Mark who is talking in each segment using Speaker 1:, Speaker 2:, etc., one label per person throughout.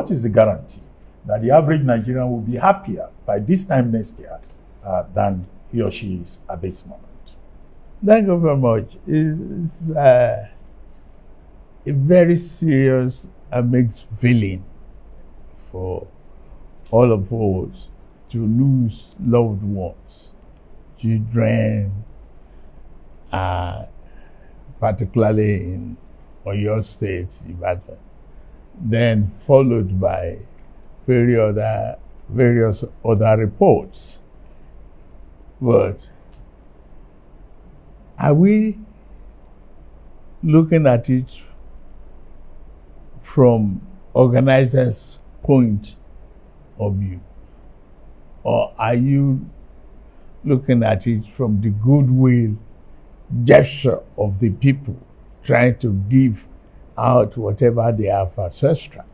Speaker 1: what is the guarantee that the average Nigerian will be happier by this time next year than he or she is at this moment?
Speaker 2: Thank you very much. It's a very serious and mixed feeling for all of us to lose loved ones, children, particularly in Oyo State, Ibadan, then followed by various other reports. But are we looking at it from organizers' point of view? Or are you looking at it from the goodwill gesture of the people trying to give out whatever they have ancestral?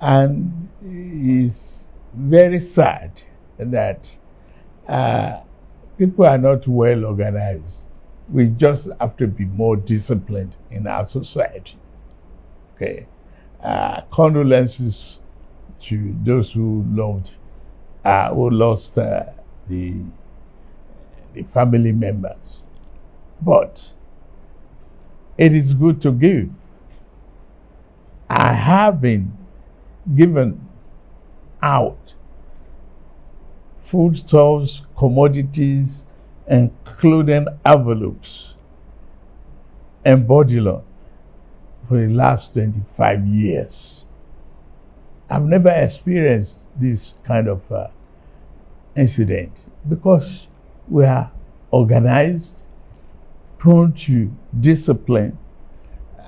Speaker 2: And it's very sad that people are not well organized. We just have to be more disciplined in our society. Okay. Condolences to those who lost the family members. But it is good to give. I have been given out foodstuffs, commodities, including envelopes and body loan for the last 25 years. I've never experienced this kind of incident because we are organized, prone to discipline,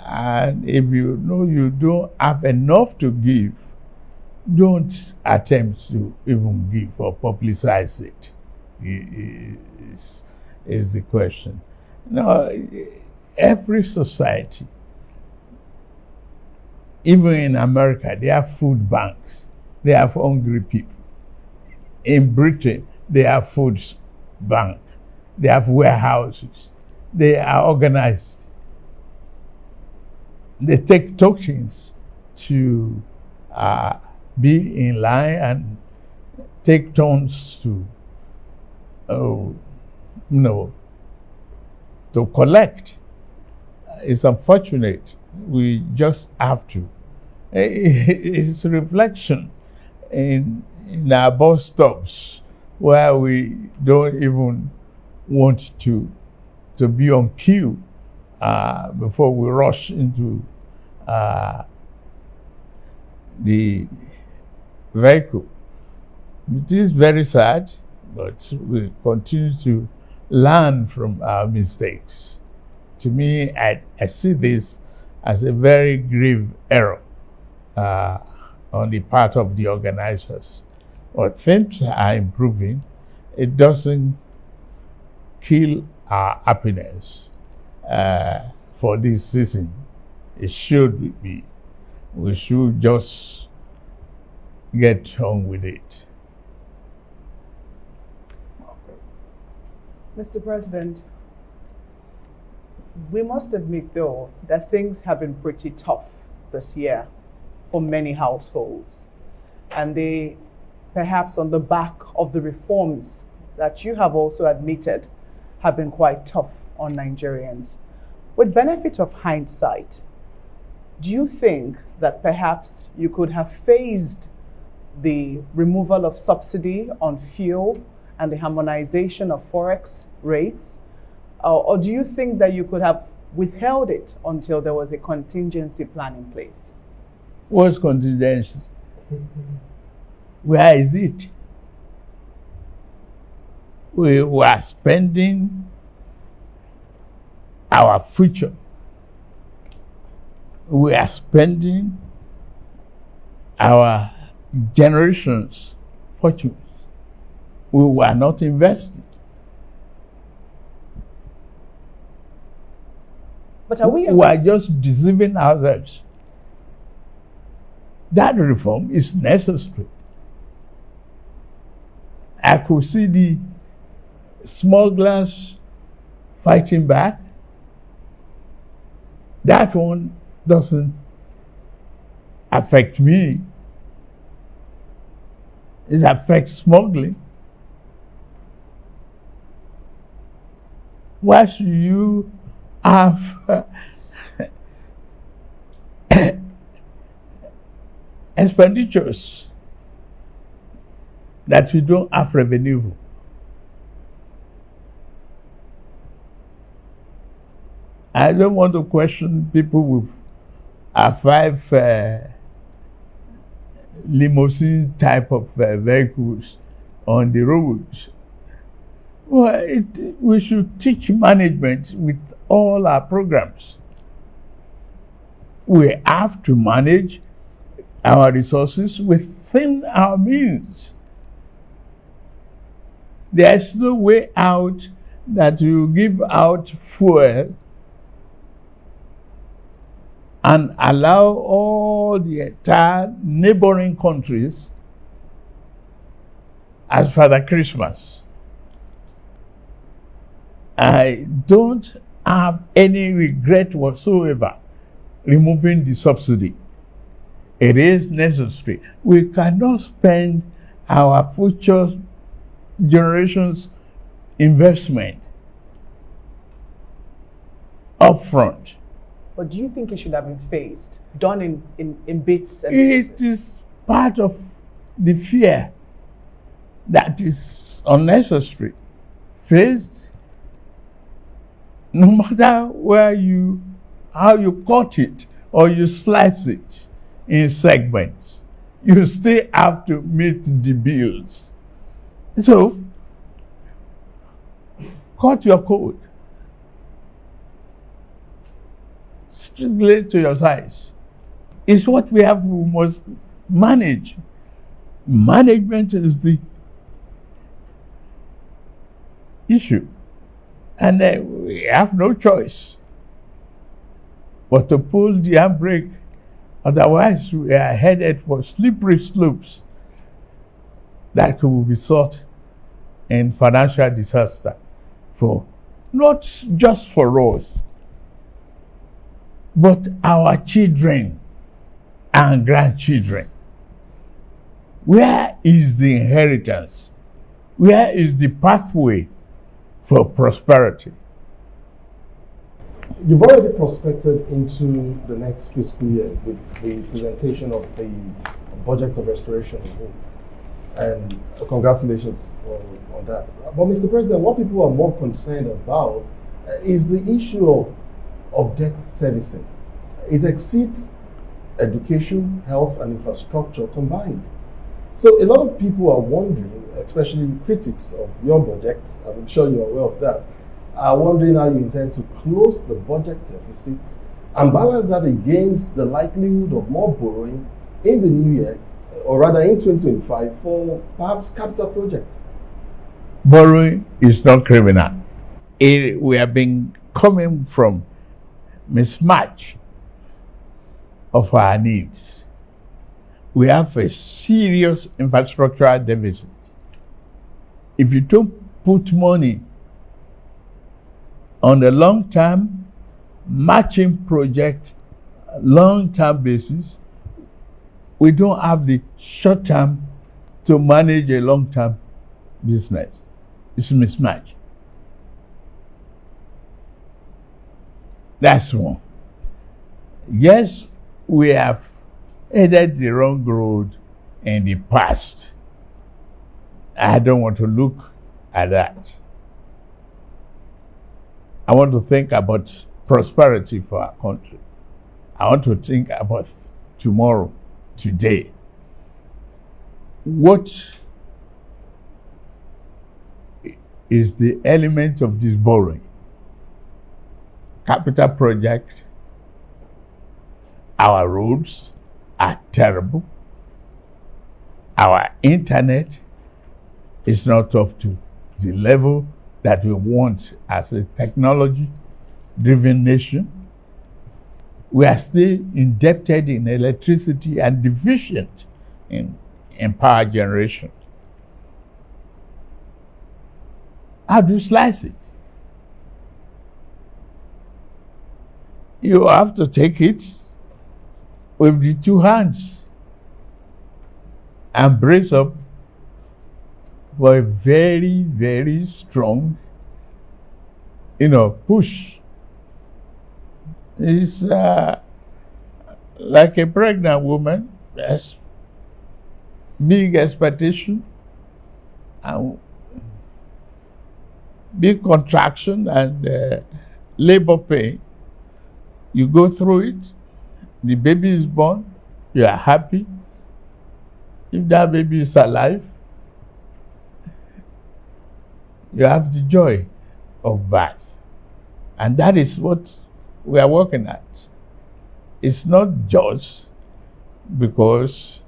Speaker 2: and if you know you don't have enough to give, don't attempt to even give or publicize it. Is the question. Now, every society, even in America, they have food banks. They have hungry people. In Britain, they have food bank. They have warehouses. They are organized. They take tokens to be in line and take turns to to collect. It's unfortunate. We just have to. It's a reflection in our bus stops where we don't even want to be on queue before we rush into the vehicle. It is very sad, but we continue to learn from our mistakes. To me, I see this as a very grave error on the part of the organizers. But things are improving. It doesn't kill our happiness for this season. It should be. We should just get on with it.
Speaker 3: Mr. President, we must admit, though, that things have been pretty tough this year for many households. And they, perhaps on the back of the reforms that you have also admitted, have been quite tough on Nigerians. With benefit of hindsight, do you think that perhaps you could have phased the removal of subsidy on fuel and the harmonization of forex rates? Or do you think that you could have withheld it until there was a contingency plan in place?
Speaker 2: What's contingency? Where is it? We were spending our future. We are spending our generation's fortunes. We were not invested.
Speaker 3: But are we
Speaker 2: are just deceiving ourselves. That reform is necessary. I could see the smugglers fighting back. That one doesn't affect me It affects smuggling. Why should you have expenditures that you don't have revenue for? I don't want to question people with a 5 limousine type of vehicles on the roads. Well, we should teach management with all our programs. We have to manage our resources within our means. There's no way out that you give out fuel and allow all the entire neighboring countries as Father Christmas. I don't have any regret whatsoever removing the subsidy. It is necessary. We cannot spend our future generations' investment upfront.
Speaker 3: But do you think it should have been phased, done in bits and
Speaker 2: It
Speaker 3: pieces?
Speaker 2: is part of the fear that is unnecessary. Phased, no matter how you cut it or you slice it in segments, you still have to meet the bills. So, cut your coat strictly to your size. It's what we must manage. Management is the issue. And we have no choice but to pull the handbrake. Otherwise, we are headed for slippery slopes that could result in financial disaster for not just for us, but our children and grandchildren. Where is the inheritance? Where is the pathway for prosperity?
Speaker 4: You've already prospected into the next fiscal year with the presentation of the budget of restoration, and congratulations on that. But Mr. President, what people are more concerned about is the issue of debt servicing. It exceeds education, health, and infrastructure combined. So a lot of people are wondering, especially critics of your budget, I'm sure you're aware of that, are wondering how you intend to close the budget deficit and balance that against the likelihood of more borrowing in the new year, or rather in 2025, for perhaps capital projects.
Speaker 2: Borrowing is not criminal. We have been coming from mismatch of our needs. We have a serious infrastructural deficit. If you don't put money on the long-term matching project, long-term basis, we don't have the short-term to manage a long-term business. It's a mismatch. That's one. Yes, we have headed the wrong road in the past. I don't want to look at that. I want to think about prosperity for our country. I want to think about tomorrow, today. What is the element of this borrowing? Capital project. Our roads are terrible. Our internet is not up to the level that we want as a technology-driven nation. We are still indebted in electricity and deficient in power generation. How do you slice it? You have to take it with the two hands and brace up for a very, very strong, push. It's like a pregnant woman. There's big expectation and big contraction and labor pain. You go through it. The baby is born. You are happy. If that baby is alive, you have the joy of birth. And that is what we are working at. It's not just because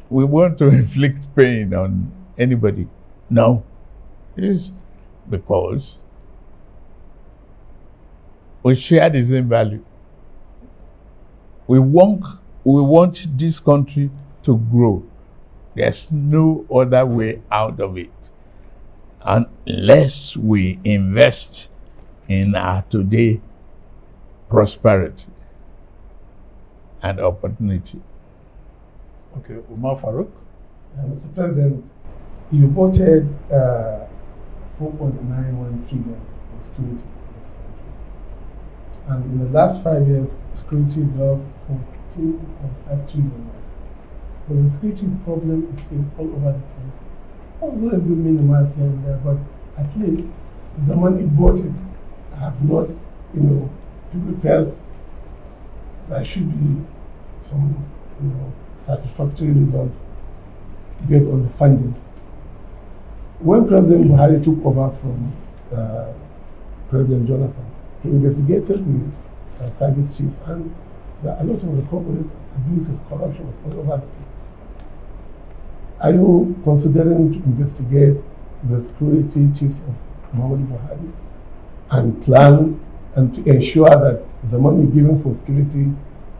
Speaker 2: we want to inflict pain on anybody. No. It's because we share the same value. We want this country to grow. There's no other way out of it unless we invest in our today prosperity and opportunity.
Speaker 1: Okay, Umar Farouk.
Speaker 5: Mr. President, you voted 4.91 trillion for security in this country. And in the last 5 years, security got 14.5 trillion. But the security problem is still all over the place. Also, has been minimized here and there, but at least the money voted have not, people felt there should be some, satisfactory results based on the funding. When President Buhari took over from President Jonathan, he investigated the service chiefs, and a lot of recoveries, abuses, corruption was all over the place. Are you considering to investigate the security chiefs of Muhammadu Buhari and plan and to ensure that the money given for security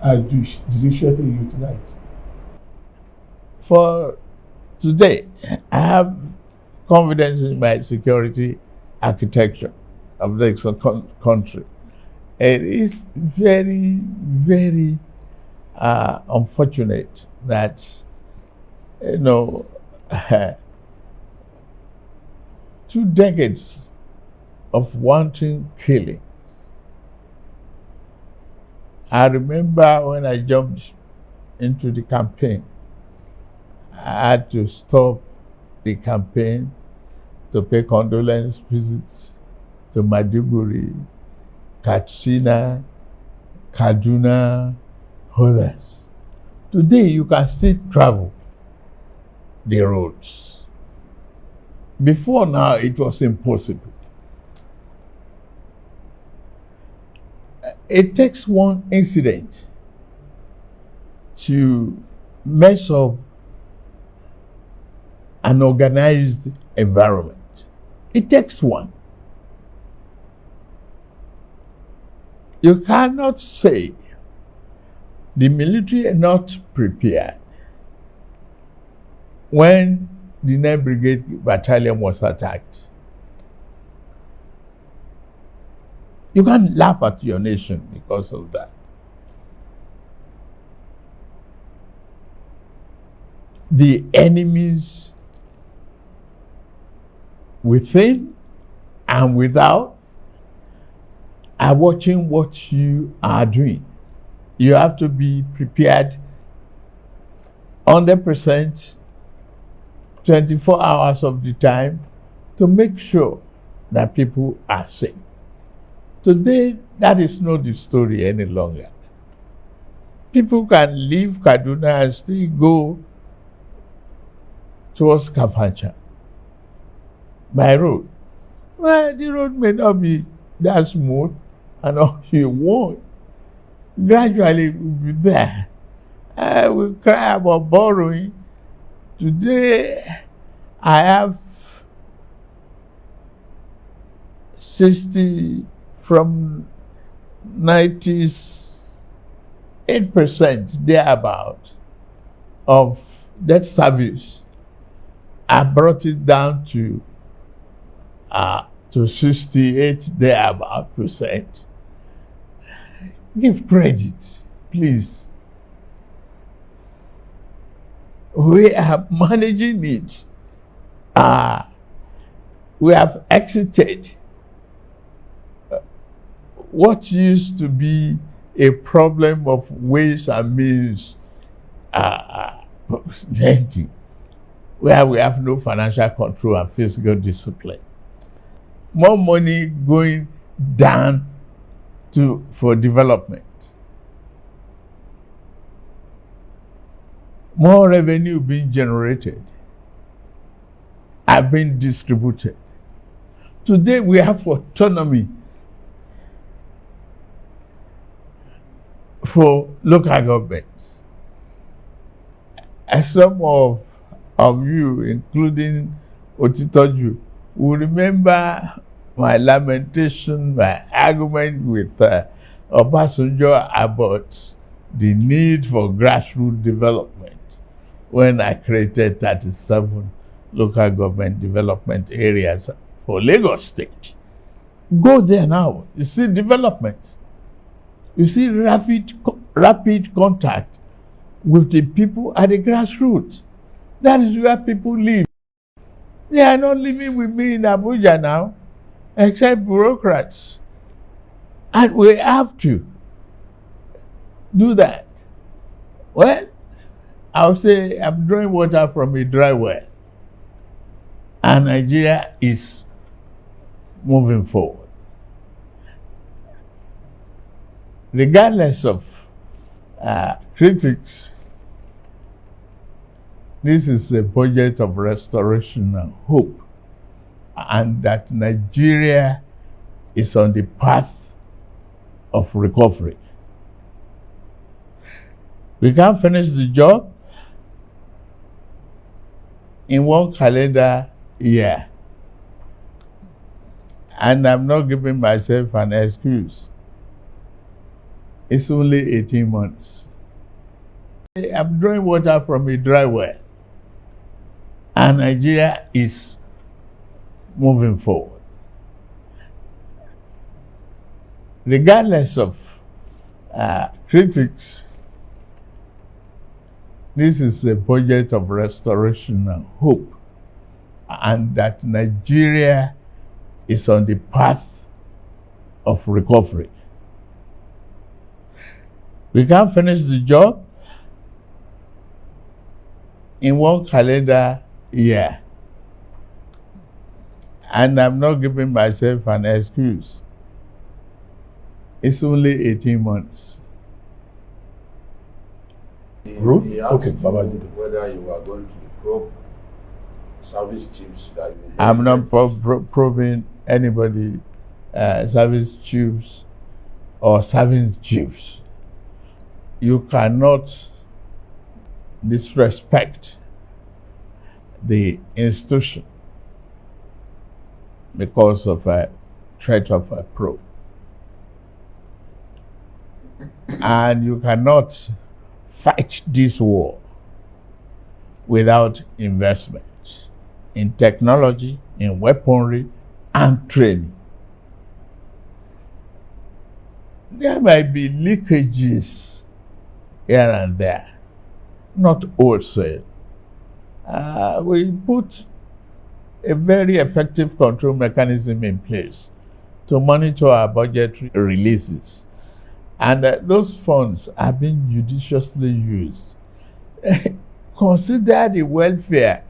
Speaker 5: are judicially utilized?
Speaker 2: For today, I have confidence in my security architecture of the country. It is very, very unfortunate that, 2 decades of wanton killing. I remember when I jumped into the campaign, I had to stop the campaign to pay condolence visits to Maiduguri, Katsina, Kaduna, others. Today you can still travel the roads. Before now it was impossible. It takes one incident to mess up an organized environment. It takes one. You cannot say the military are not prepared when the 9th Brigade Battalion was attacked. You can't laugh at your nation because of that. The enemies within and without are watching what you are doing. You have to be prepared 100%, 24 hours of the time to make sure that people are safe. Today, that is not the story any longer. People can leave Kaduna and still go towards Kafancha by road. Well, the road may not be that smooth, and all you want. Gradually, it will be there. We cry about borrowing. Today, I have 60 from 98% thereabout of debt service. I brought it down to 68 thereabout percent. Give credit, please. We are managing it. We have exited what used to be a problem of ways and means lending, where we have no financial control and fiscal discipline. More money going down for development. More revenue being generated and being distributed. Today we have autonomy for local governments. As some of you, including Otitoju, will remember my lamentation, my argument with Obasanjo about the need for grassroots development when I created 37 local government development areas for Lagos State. Go there now, you see development. You see rapid contact with the people at the grassroots. That is where people live. They are not living with me in Abuja now, except bureaucrats. And we have to do that. Well, I'll say I'm drawing water from a dry well. And Nigeria is moving forward. Regardless of critics, this is a budget of restoration and hope, and that Nigeria is on the path of recovery. We can't finish the job in one calendar year, and I'm not giving myself an excuse. It's only 18 months. I'm drawing water from a dry well, and Nigeria is moving forward. Regardless of critics, this is a budget of restoration and hope, and that Nigeria is on the path of recovery. We can't finish the job in one calendar year, and I'm not giving myself an excuse. It's only 18 months.
Speaker 1: Ruth?
Speaker 6: He asked
Speaker 1: Okay,
Speaker 6: you
Speaker 1: Baba.
Speaker 6: whether you are going to probe service chiefs that you
Speaker 2: I'm not probing anybody, service chiefs or service chiefs. You cannot disrespect the institution because of a threat of a probe. And you cannot fight this war without investment in technology, in weaponry, and training. There might be leakages here and there, not wholesale. We put a very effective control mechanism in place to monitor our budgetary releases. And those funds are being judiciously used. Consider the welfare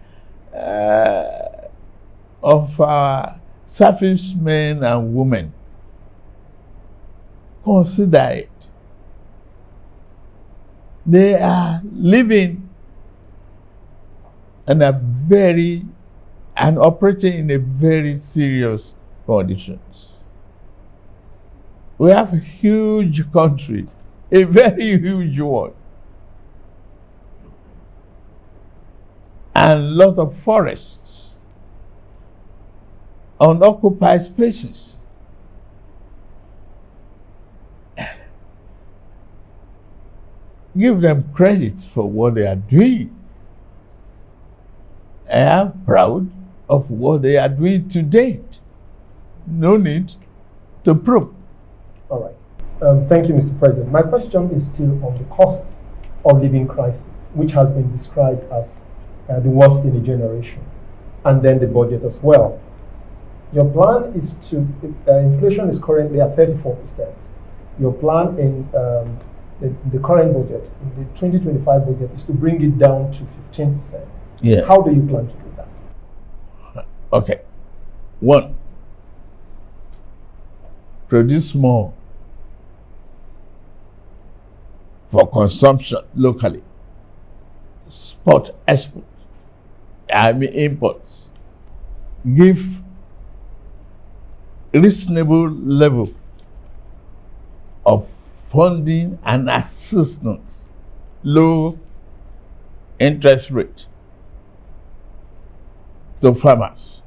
Speaker 2: of our servicemen and women. Consider it. They are living in and operating in a very serious conditions. We have a huge country, a very huge one, and a lot of forests, unoccupied spaces. Give them credit for what they are doing. I am proud of what they are doing to date. No need to probe.
Speaker 4: All right. Thank you, Mr. President. My question is still on the costs of living crisis, which has been described as the worst in a generation. and then the budget as well. Your plan is to, inflation is currently at 34%. Your plan in the current budget, in the 2025 budget, is to bring it down to 15%.
Speaker 2: Yeah.
Speaker 4: How do you plan to do that?
Speaker 2: Okay. One, produce more for consumption locally. Export, imports. Give reasonable level of funding and assistance, low interest rate to farmers.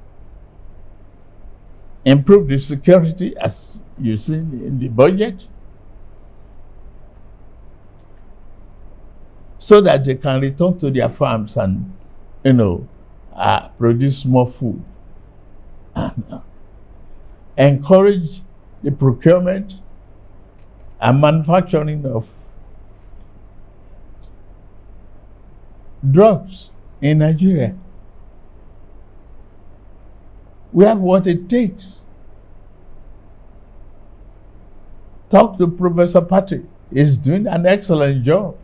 Speaker 2: Improve the security, as you see in the budget, so that they can return to their farms and, produce more food. And encourage the procurement and manufacturing of drugs in Nigeria. We have what it takes. Talk to Professor Patrick. He's doing an excellent job.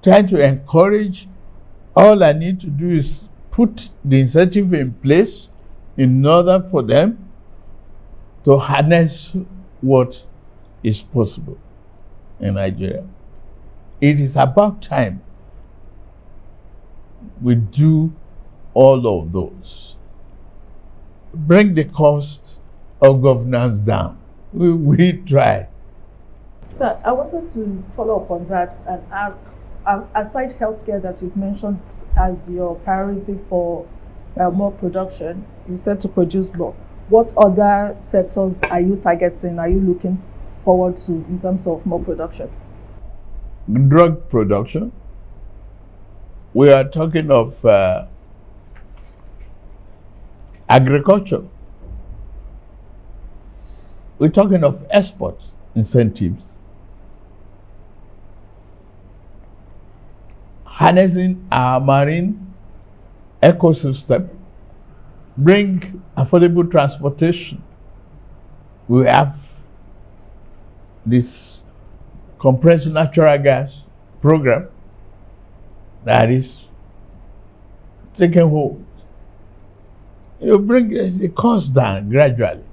Speaker 2: Trying to encourage. All I need to do is put the incentive in place in order for them to harness what is possible in Nigeria. It is about time we do all of those. Bring the cost of governance down. We try.
Speaker 7: Sir, I wanted to follow up on that and ask, aside healthcare that you've mentioned as your priority for more production, you said to produce more. What other sectors are you targeting? Are you looking forward to in terms of more production?
Speaker 2: Drug production. We are talking of agriculture. We're talking of export incentives. Harnessing our marine ecosystem. Bring affordable transportation. We have this compressed natural gas program that is taking hold. You bring the cost down gradually.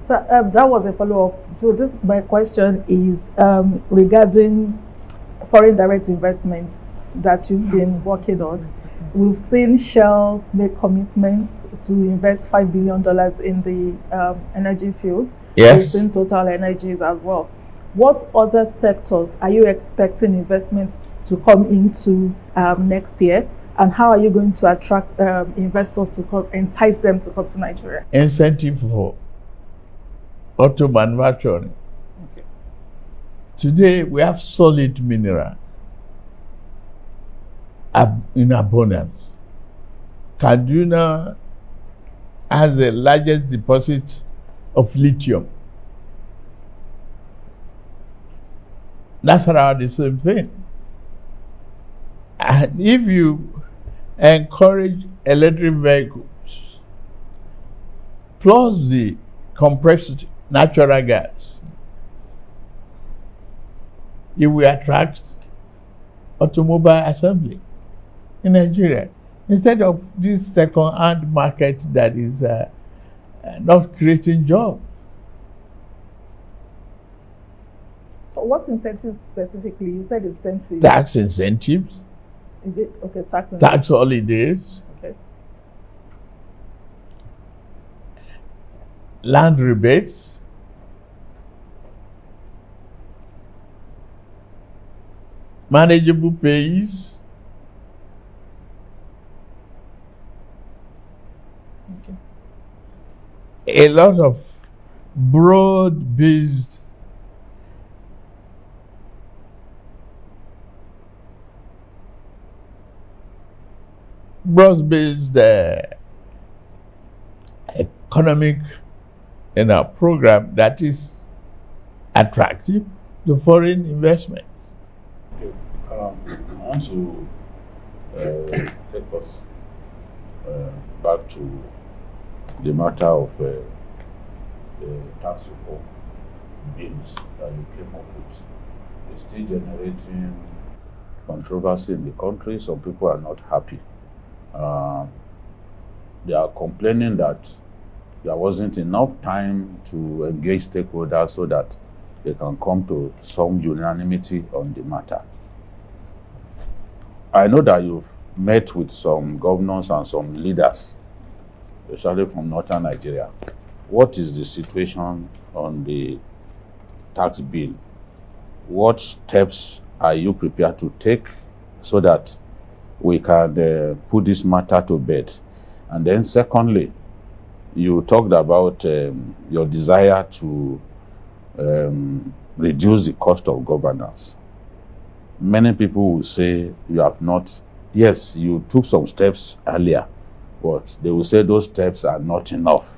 Speaker 7: So that was a follow-up. So my question is regarding foreign direct investments that you've been working on. We've seen Shell make commitments to invest $5 billion in the energy field.
Speaker 2: Yes.
Speaker 7: We've seen Total Energies as well. What other sectors are you expecting investments to come into next year? And how are you going to attract investors to come, entice them to come to Nigeria?
Speaker 2: Incentive for auto manufacturing.
Speaker 7: Okay.
Speaker 2: Today we have solid mineral in abundance. Kaduna has the largest deposit of lithium. That's around the same thing. And if you encourage electric vehicles, plus the compressed natural gas, it will attract automobile assembly in Nigeria, instead of this second-hand market that is not creating jobs.
Speaker 7: So what incentives specifically? You said incentives.
Speaker 2: Tax incentives.
Speaker 7: Is it okay? Tax incentives.
Speaker 2: Tax holidays.
Speaker 7: Okay.
Speaker 2: Land rebates. Manageable pays.
Speaker 7: Okay.
Speaker 2: A lot of broad-based economic program that is attractive to foreign investment.
Speaker 6: Okay. I want to take us back to the matter of the tax reform bills that you came up with. It's still generating controversy in the country. Some people are not happy. They are complaining that there wasn't enough time to engage stakeholders so that they can come to some unanimity on the matter. I know that you've met with some governors and some leaders, especially from northern Nigeria. What is the situation on the tax bill? What steps are you prepared to take so that we can put this matter to bed? And then secondly, you talked about your desire to reduce the cost of governance. Many people will say you have not, yes, you took some steps earlier, but they will say those steps are not enough.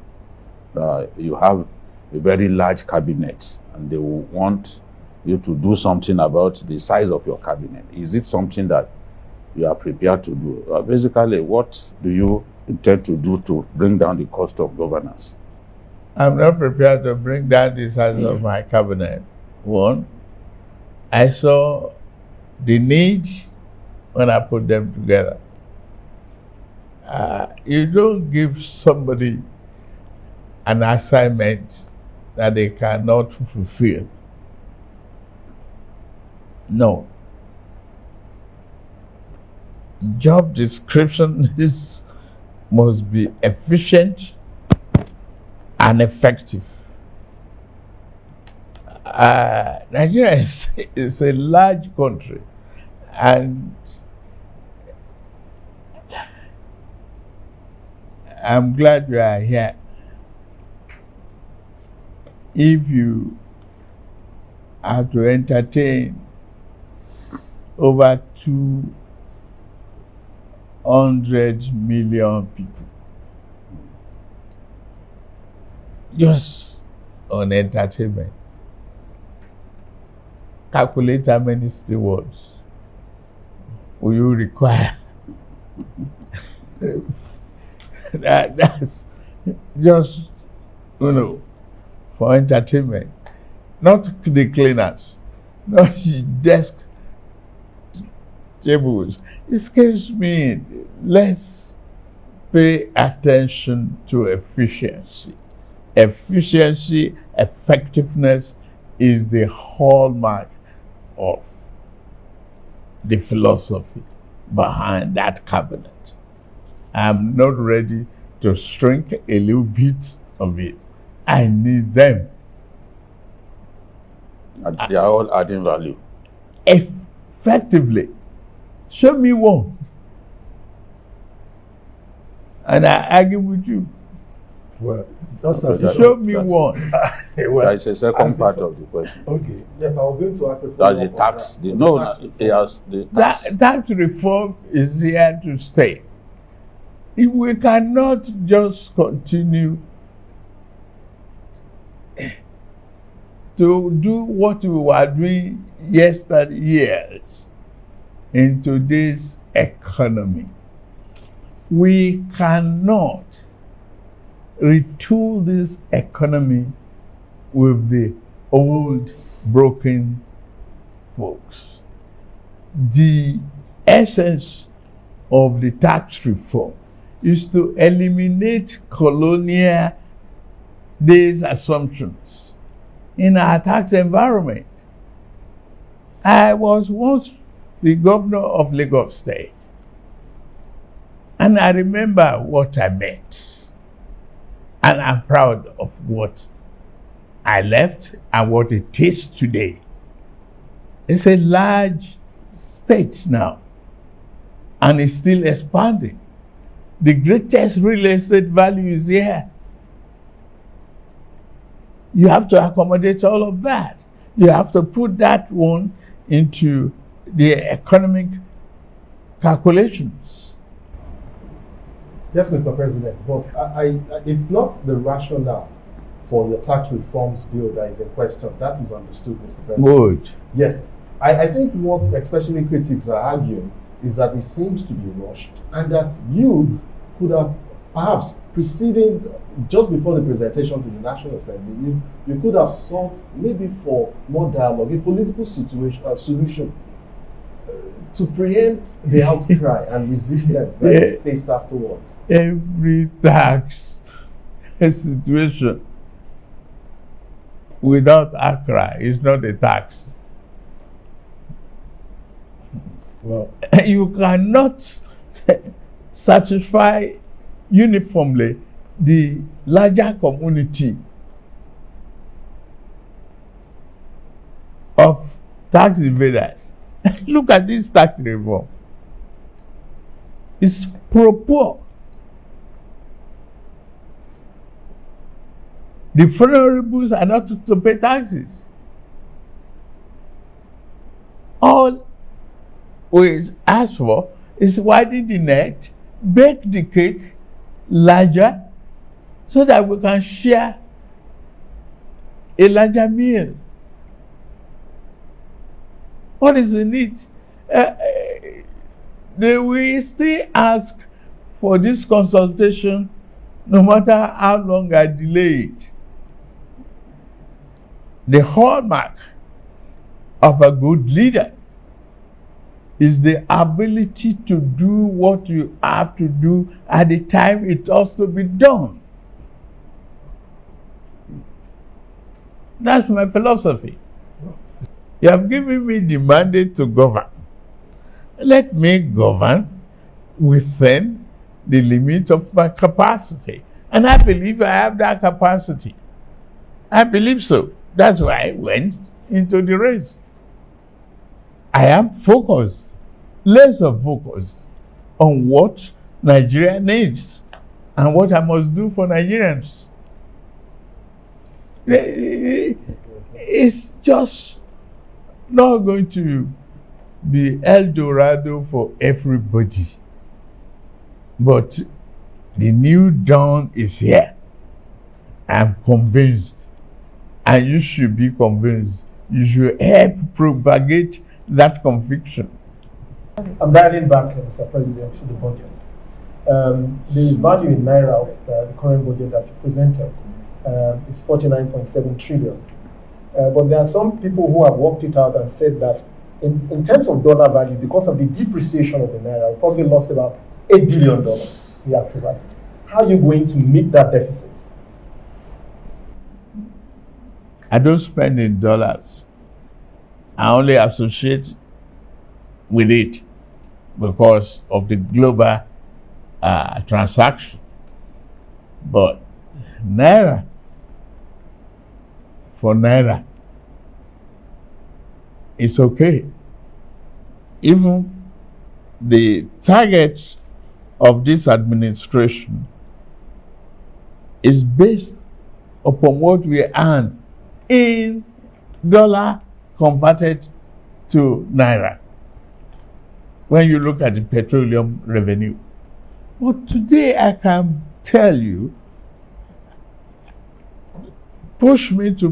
Speaker 6: You have a very large cabinet and they will want you to do something about the size of your cabinet. Is it something that you are prepared to do? Basically, what do you intend to do to bring down the cost of governance?
Speaker 2: I'm not prepared to bring down the size of my cabinet. One, I saw the need when I put them together. You don't give somebody an assignment that they cannot fulfill. No. Job description must be efficient and effective. Nigeria is a large country, and I'm glad you are here. If you are to entertain over 200 million people just on entertainment, calculate how many stewards will you require. That's just, for entertainment. Not the cleaners, not the desk tables. Excuse me, let's pay attention to efficiency. Efficiency, effectiveness is the hallmark of the philosophy behind that cabinet. I'm not ready to shrink a little bit of it. I need them.
Speaker 6: And they are all adding value.
Speaker 2: Effectively. Show me one. And I argue with you.
Speaker 1: Well, just as
Speaker 2: show me one.
Speaker 1: Well,
Speaker 6: that is the second part of the question.
Speaker 1: okay.
Speaker 4: Yes, I was going to ask a
Speaker 6: That's the tax. The tax.
Speaker 2: Tax reform is here to stay. If we cannot just continue to do what we were doing years in today's economy, we cannot retool this economy with the old broken folks. The essence of the tax reform is to eliminate colonial days assumptions in our tax environment. I was once the governor of Lagos State, and I remember what I met. And I'm proud of what I left and what it is today. It's a large state now, and it's still expanding. The greatest real estate value is here. You have to accommodate all of that. You have to put that one into the economic calculations.
Speaker 4: Yes, Mr. President, but it's not the rationale for your tax reforms bill that is in question. That is understood, Mr. President.
Speaker 2: Good.
Speaker 4: Yes. I think what especially critics are arguing is that it seems to be rushed, and that you could have perhaps preceding, just before the presentation to the National Assembly, you could have sought maybe for more dialogue, a political solution to preempt the outcry and resistance that you faced afterwards.
Speaker 2: Every tax situation without outcry is not a tax.
Speaker 1: Well,
Speaker 2: you cannot satisfy uniformly the larger community of tax evaders. Look at this tax reform. It's pro-poor. The vulnerables are not to pay taxes. All we ask for is widen the net, bake the cake larger, so that we can share a larger meal. What is in it? They will still ask for this consultation no matter how long I delay it. The hallmark of a good leader is the ability to do what you have to do at the time it has to be done. That's my philosophy. You have given me the mandate to govern. Let me govern within the limit of my capacity. And I believe I have that capacity. I believe so. That's why I went into the race. I am focused, laser focused on what Nigeria needs and what I must do for Nigerians. It's just not going to be El Dorado for everybody. But the new dawn is here. I'm convinced. And you should be convinced. You should help propagate that conviction.
Speaker 8: I'm dialing back, Mr. President, to the budget. The value in Naira of the current budget that you presented is 49.7 trillion. But there are some people who have worked it out and said that in terms of dollar value, because of the depreciation of the Naira, we probably lost about $8 billion in actual value. How are you going to meet that deficit?
Speaker 2: I don't spend in dollars. I only associate with it because of the global transaction. But Naira, for Naira, it's okay. Even the target of this administration is based upon what we earn in dollar converted to Naira. When you look at the petroleum revenue. But today I can tell you, push me to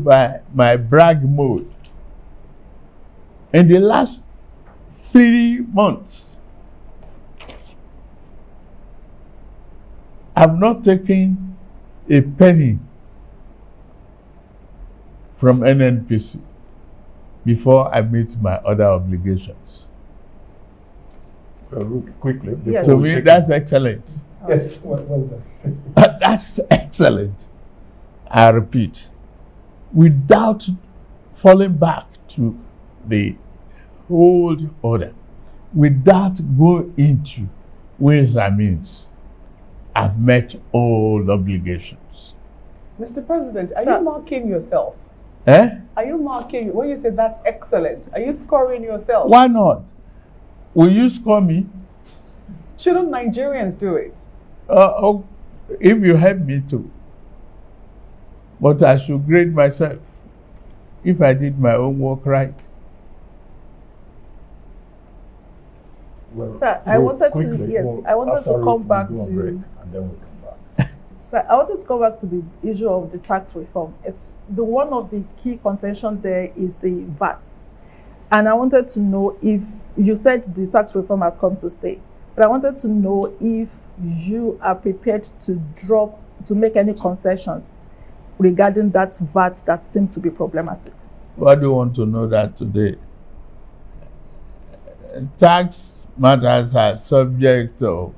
Speaker 2: my brag mode. In the last 3 months, I've not taken a penny from NNPC before I meet my other obligations.
Speaker 1: Well, quickly.
Speaker 3: Yes.
Speaker 2: To me, that's excellent.
Speaker 8: Yes, well done.
Speaker 2: That's excellent. I repeat, without falling back to the old order, without going into ways and means, I've met all obligations.
Speaker 3: Mr. President, are
Speaker 7: Sir.
Speaker 3: you marking yourself?
Speaker 2: Are
Speaker 3: you marking, when you say that's excellent, are you scoring yourself?
Speaker 2: Why not? Will you score me?
Speaker 3: Shouldn't Nigerians do it?
Speaker 2: If you help me to. But I should grade myself if I did my own work right.
Speaker 1: Well,
Speaker 7: Sir, I wanted
Speaker 1: quickly,
Speaker 7: to come back
Speaker 1: go on
Speaker 7: to.
Speaker 1: break and then we'll come back.
Speaker 7: So I wanted to go back to the issue of the tax reform. One of the key contention there is the VAT. And I wanted to know if you said the tax reform has come to stay, but I wanted to know if you are prepared to make any concessions regarding that VAT that seemed to be problematic.
Speaker 2: Why do you want to know that today? Tax matters are subject of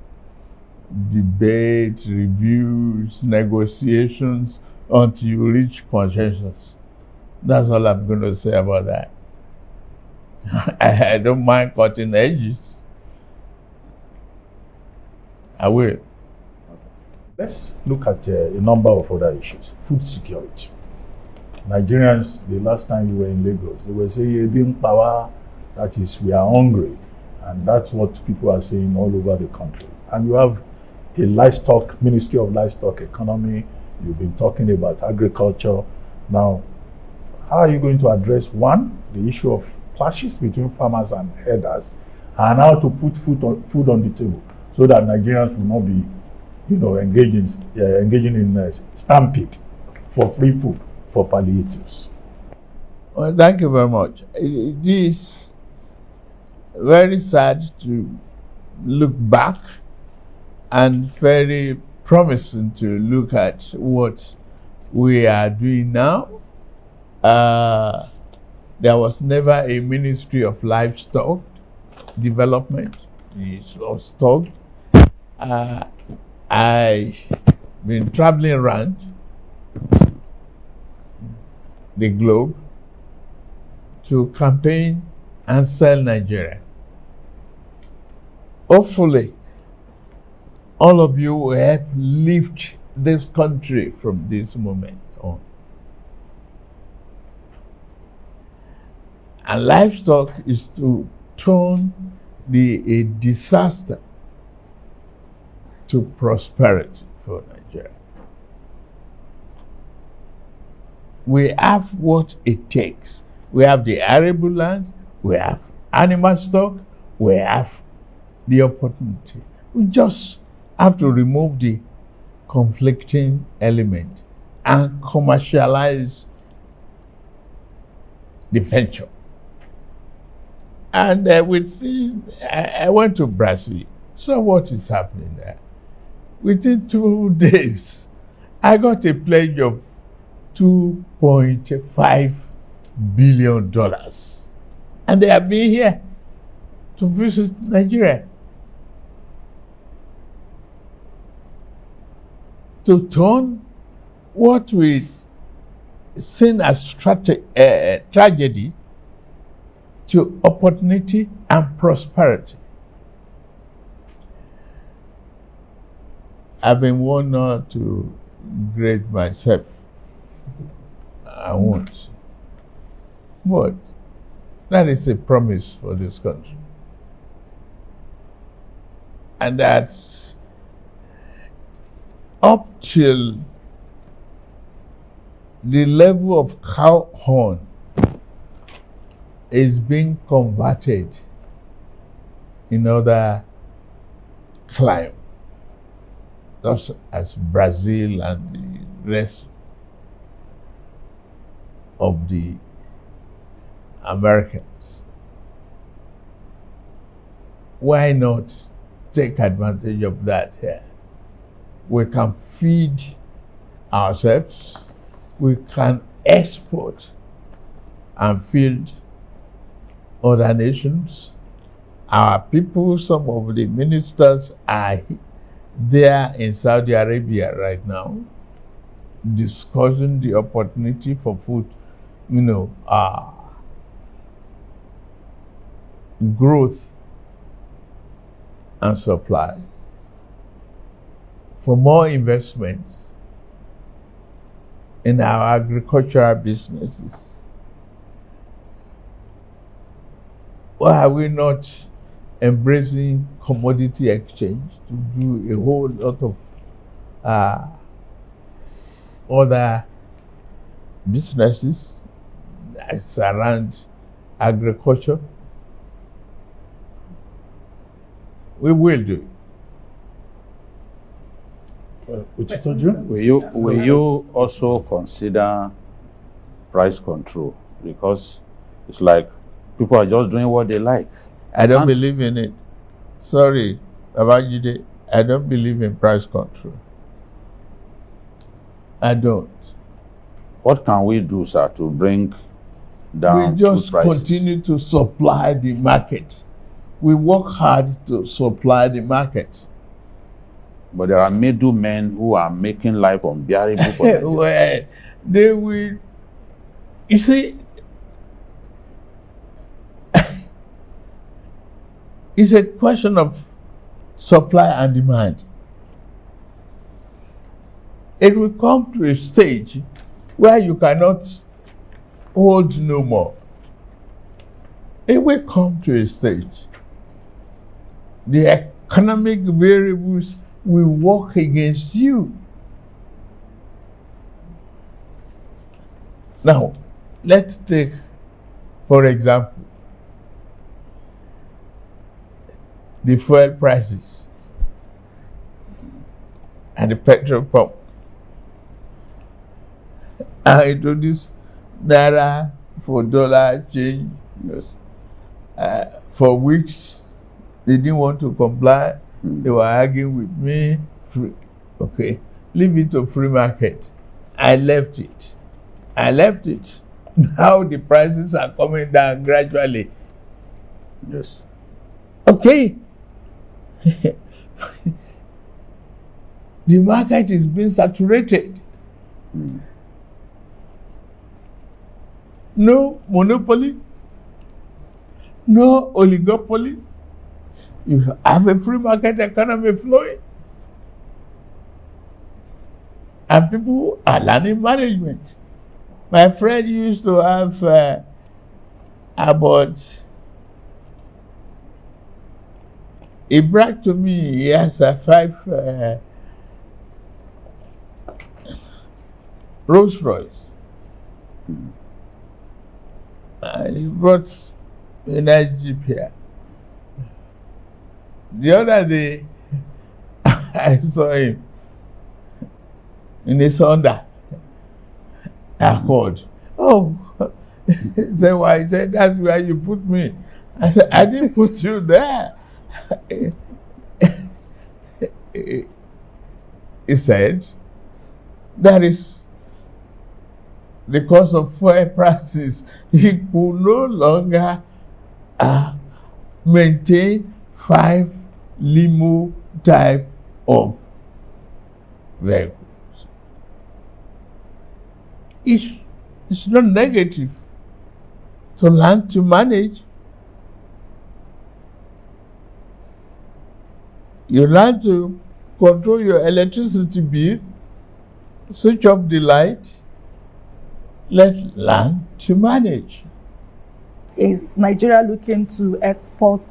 Speaker 2: debate, reviews, negotiations until you reach consensus. That's all I'm going to say about that. I don't mind cutting edges. I will.
Speaker 1: Let's look at a number of other issues. Food security. Nigerians, the last time you were in Lagos, they were saying, power, that is, we are hungry. And that's what people are saying all over the country. And you have a livestock, Ministry of Livestock Economy. You've been talking about agriculture. Now, how are you going to address, one, the issue of clashes between farmers and herders, and how to put food on the table so that Nigerians will not be, engaging in stampede for free food, for palliatives?
Speaker 2: Well, thank you very much. It is very sad to look back and very promising to look at what we are doing now. There was never a Ministry of Livestock Development. It was stopped. I've been traveling around the globe to campaign and sell Nigeria. Hopefully, all of you will help lift this country from this moment on. And livestock is to turn a disaster to prosperity for Nigeria. We have what it takes. We have the arable land, we have animal stock, we have the opportunity. We just have to remove the conflicting element and commercialize the venture. And I went to Brazil, saw what is happening there. Within 2 days, I got a pledge of $2.5 billion. And they have been here to visit Nigeria, to turn what we seen as tragedy to opportunity and prosperity. I've been warned not to grade myself. I won't. But that is a promise for this country. And that's up till the level of cow horn is being converted in other climes, just as Brazil and the rest of the Americans. Why not take advantage of that here? We can feed ourselves, we can export and feed other nations. Our people, some of the ministers are there in Saudi Arabia right now discussing the opportunity for food, growth and supply, for more investments in our agricultural businesses. Why are we not embracing commodity exchange to do a whole lot of other businesses that's around agriculture? We will do.
Speaker 6: Will you also consider price control? Because it's like People are just doing what they like.
Speaker 2: I don't
Speaker 6: Can't-
Speaker 2: believe in it. Sorry, Babajide, I don't believe in price control. I don't.
Speaker 6: What can we do, sir, to bring down
Speaker 2: We just
Speaker 6: food prices?
Speaker 2: continue to supply the market. We work hard to supply the market.
Speaker 6: But there are middlemen who are making life unbearable for them.
Speaker 2: Well, they will. You see, it's a question of supply and demand. It will come to a stage where you cannot hold no more. It will come to a stage. The economic variables will work against you. Now, let's take, for example, the fuel prices and the petrol pump. I introduced Naira for dollar change.
Speaker 6: Yes.
Speaker 2: For weeks, they didn't want to comply. They were arguing with me. Okay, leave it to free market. I left it. Now the prices are coming down gradually.
Speaker 6: Yes.
Speaker 2: Okay. The market is being saturated. No monopoly, no oligopoly. You have a free market economy flowing. And people are learning management. My friend used to have about, he bragged to me, he has 5 Rolls Royce. And he brought a nice Jeep here. The other day, I saw him in his Honda Accord. Oh, he said, why? He said, that's where you put me. I said, I didn't put you there. He said, that is the cost of fuel prices. He could no longer maintain 5 limo type of vehicles. It's not negative to learn to manage. You learn to control your electricity bill, switch off the light. Let's learn to manage.
Speaker 7: Is Nigeria looking to export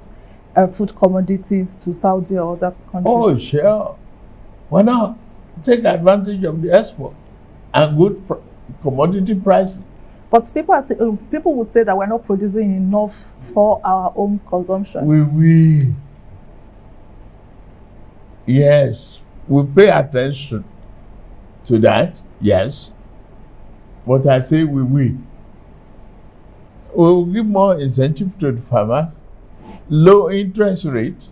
Speaker 7: food commodities to Saudi or other countries?
Speaker 2: Oh, sure. Why not take advantage of the export and good commodity pricing?
Speaker 7: But people would say that we're not producing enough for our own consumption.
Speaker 2: We will. Yes, we pay attention to that, yes. But I say we will. We will give more incentive to the farmers, low interest rate,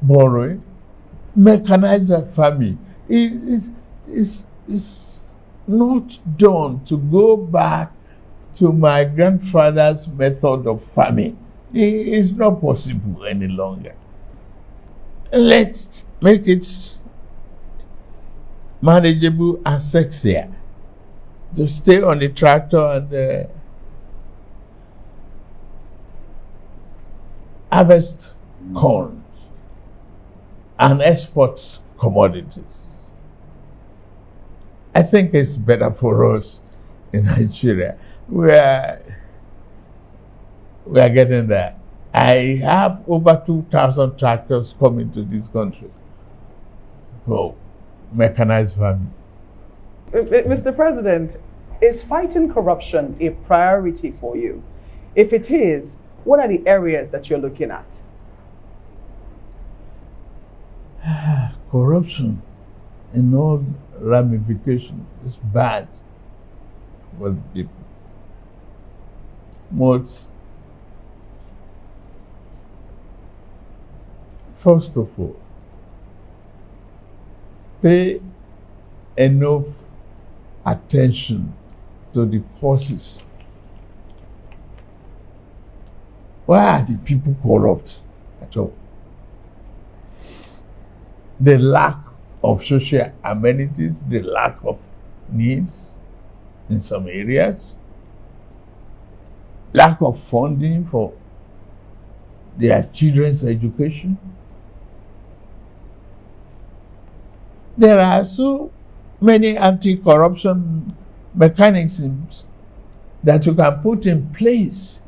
Speaker 2: borrowing, mechanized farming. It's not done to go back to my grandfather's method of farming. It's not possible any longer. Let's make it manageable and sexier to stay on the tractor and harvest corn and export commodities. I think it's better for us in Nigeria. We are getting there. I have over 2,000 tractors coming to this country for mechanized farming.
Speaker 3: Mr. President, is fighting corruption a priority for you? If it is, what are the areas that you're looking at?
Speaker 2: Corruption in all ramifications is bad for the people. must, first of all, pay enough attention to the causes. Why are the people corrupt at all? The lack of social amenities, the lack of needs in some areas, lack of funding for their children's education. There are so many anti-corruption mechanisms that you can put in place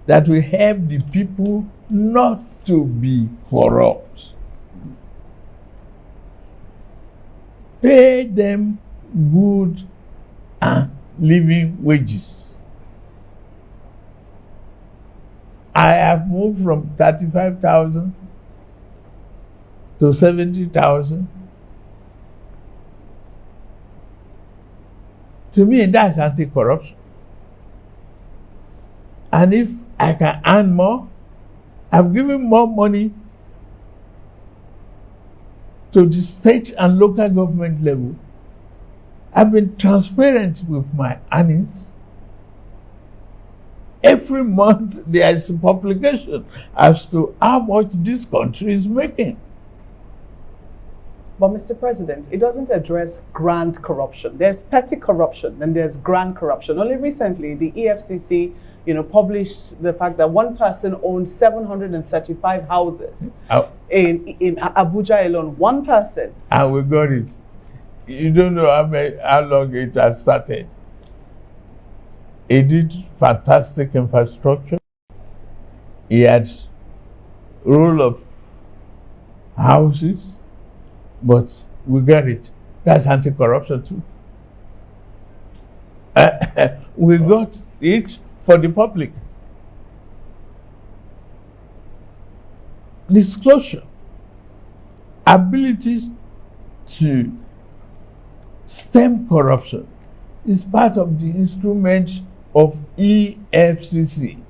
Speaker 2: that will help the people not to be corrupt. Pay them good and living wages. I have moved from 35,000 to 70,000. To me, that's anti-corruption. And if I can earn more, I've given more money to the state and local government level. I've been transparent with my earnings. Every month there is a publication as to how much this country is making.
Speaker 3: But Mr. President, it doesn't address grand corruption. There's petty corruption and there's grand corruption. Only recently, the EFCC, published the fact that one person owned 735 houses in Abuja alone. One person.
Speaker 2: And we got it. You don't know how long it has started. He did fantastic infrastructure. He had rule of houses, but we got it. That's anti-corruption too. We got it for the public. Disclosure, ability to stem corruption is part of the instrument of EFCC.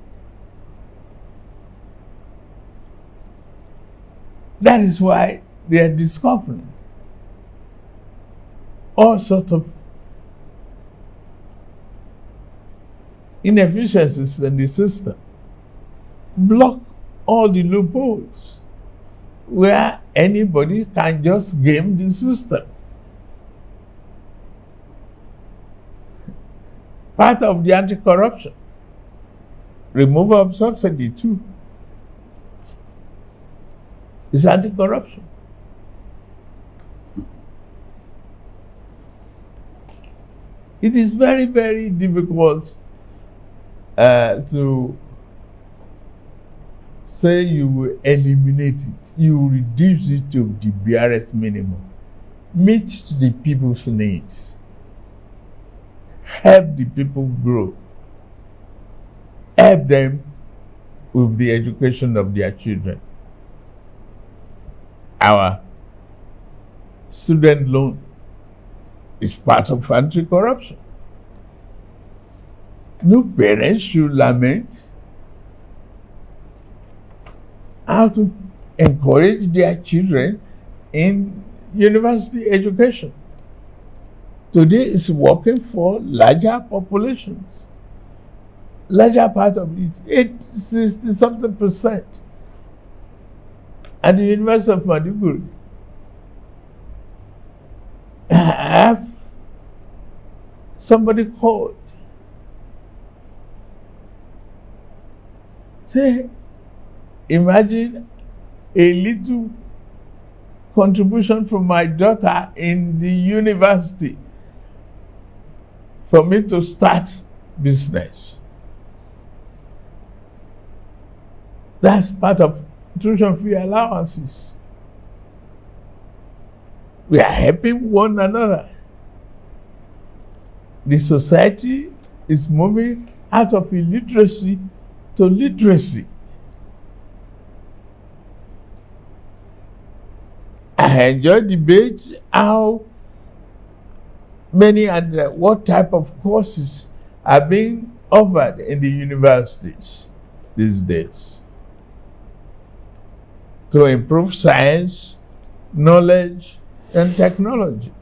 Speaker 2: That is why they are discovering all sorts of inefficiencies in the system, block all the loopholes where anybody can just game the system. Part of the anti-corruption, removal of subsidy too, is anti-corruption. It is very, very difficult to say you will eliminate it. You will reduce it to the barest minimum. Meet the people's needs. Help the people grow. Help them with the education of their children. Our student loan is part of anti-corruption. No parents should lament how to encourage their children in university education. Today is working for larger populations. Larger part of it, 60-something%. At the University of Maiduguri, I have somebody called. Say, imagine a little contribution from my daughter in the university for me to start business. That's part of tuition fee allowances. We are helping one another. The society is moving out of illiteracy to literacy. I enjoy debate how many and what type of courses are being offered in the universities these days to improve science, knowledge, and technology.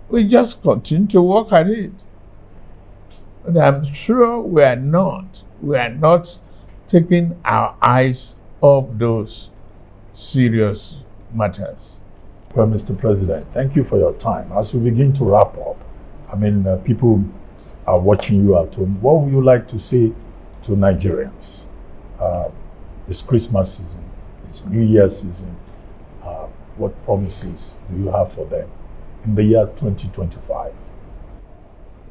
Speaker 2: We just continue to work at it. But I'm sure we are not taking our eyes off those serious matters.
Speaker 1: Well, Mr. President, thank you for your time. As we begin to wrap up, I mean, people are watching you at home. What would you like to say to Nigerians? It's Christmas season, it's New Year season. What promises do you have for them in the year 2025?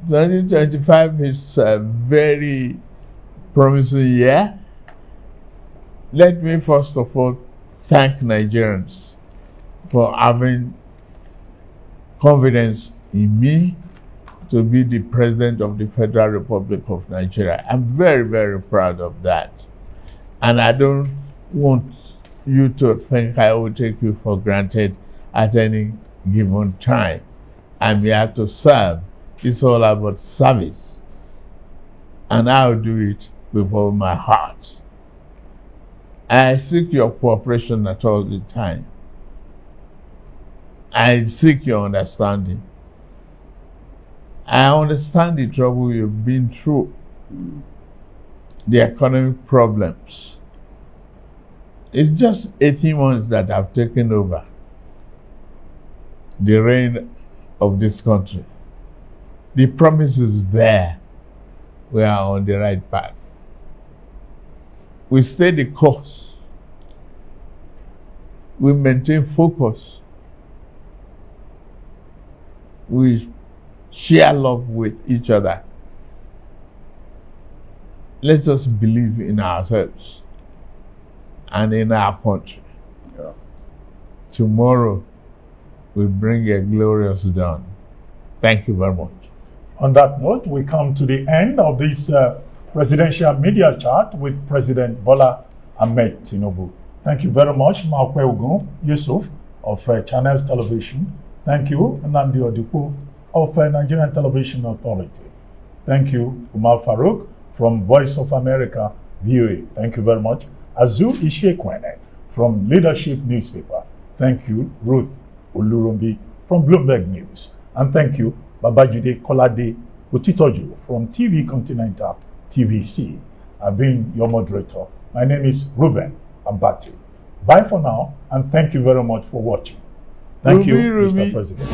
Speaker 2: 2025 is a very promising year. Let me first of all thank Nigerians for having confidence in me to be the President of the Federal Republic of Nigeria. I'm very, very proud of that. And I don't want you to think I will take you for granted at any given time. I'm here to serve. It's all about service. And I'll do it with all my heart. I seek your cooperation at all the time. I seek your understanding. I understand the trouble you've been through, the economic problems. It's just 18 months that I've taken over the reign of this country. The promises there, we are on the right path. We stay the course. We maintain focus. We share love with each other. Let us believe in ourselves and in our country.
Speaker 6: Yeah.
Speaker 2: Tomorrow will bring a glorious dawn. Thank you very much.
Speaker 1: On that note, we come to the end of this presidential media chat with President Bola Tinubu. Thank you very much, Maokwe Ogun Yusuf of Channels Television. Thank you, Nnamdi Odipo of Nigerian Television Authority. Thank you, Umar Farouk from Voice of America, VOA. Thank you very much. Azu Ishekwene from Leadership Newspaper. Thank you, Ruth Olurumbi from Bloomberg News. And thank you, Babajide Kolade Utitoju from TV Continental TVC. I've been your moderator. My name is Ruben Abati. Bye for now, and thank you very much for watching. Thank you, Mr. President.